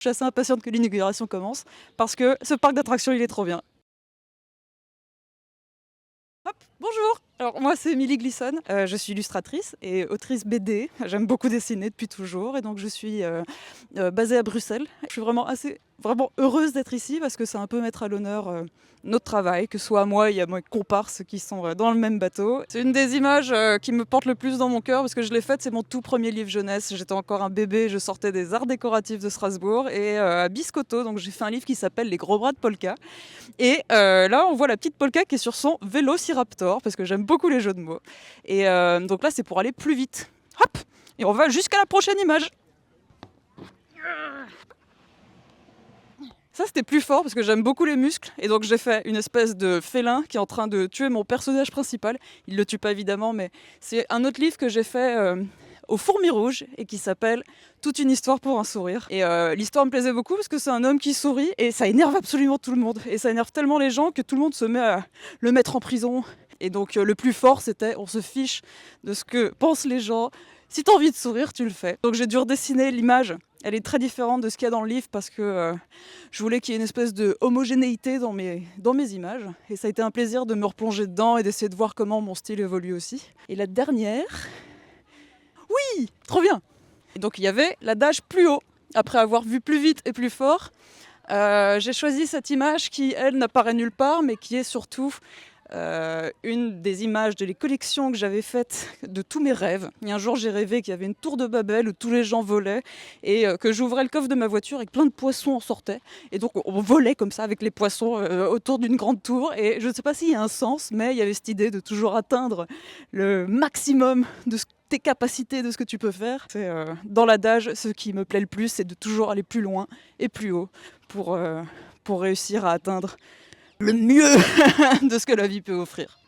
Je suis assez impatiente que l'inauguration commence parce que ce parc d'attractions, il est trop bien. Hop, bonjour! Alors moi c'est Émilie Glisson, je suis illustratrice et autrice BD. J'aime beaucoup dessiner depuis toujours et donc je suis, basée à Bruxelles. Je suis vraiment heureuse d'être ici parce que c'est un peu mettre à l'honneur, notre travail, que ce soit moi, il y a mes comparses qui sont, dans le même bateau. C'est une des images, qui me porte le plus dans mon cœur parce que je l'ai faite, c'est mon tout premier livre jeunesse. J'étais encore un bébé, je sortais des arts décoratifs de Strasbourg et à Biscotto, donc j'ai fait un livre qui s'appelle Les gros bras de Polka. Et là, on voit la petite Polka qui est sur son Vélociraptor, parce que j'aime beaucoup les jeux de mots. Et donc là, c'est pour aller plus vite. Hop! Et on va jusqu'à la prochaine image. Ça, c'était plus fort parce que j'aime beaucoup les muscles. Et donc, j'ai fait une espèce de félin qui est en train de tuer mon personnage principal. Il le tue pas évidemment, mais c'est un autre livre que j'ai fait au Fourmi Rouge et qui s'appelle Toute une histoire pour un sourire. Et l'histoire me plaisait beaucoup parce que c'est un homme qui sourit et ça énerve absolument tout le monde. Et ça énerve tellement les gens que tout le monde se met à le mettre en prison. Et donc, le plus fort, c'était on se fiche de ce que pensent les gens. Si t'as envie de sourire, tu le fais. Donc, j'ai dû redessiner l'image. Elle est très différente de ce qu'il y a dans le livre parce que je voulais qu'il y ait une espèce de homogénéité dans mes images. Et ça a été un plaisir de me replonger dedans et d'essayer de voir comment mon style évolue aussi. Et la dernière, oui, trop bien. Et donc il y avait l'adage plus haut. Après avoir vu plus vite et plus fort, j'ai choisi cette image qui, elle, n'apparaît nulle part, mais qui est surtout une des images de les collections que j'avais faites de tous mes rêves. Et un jour, j'ai rêvé qu'il y avait une tour de Babel où tous les gens volaient et que j'ouvrais le coffre de ma voiture et que plein de poissons en sortaient. Et donc, on volait comme ça avec les poissons autour d'une grande tour. Et je ne sais pas s'il y a un sens, mais il y avait cette idée de toujours atteindre le maximum de tes capacités, de ce que tu peux faire. C'est dans l'adage, ce qui me plaît le plus, c'est de toujours aller plus loin et plus haut pour réussir à atteindre le mieux de ce que la vie peut offrir.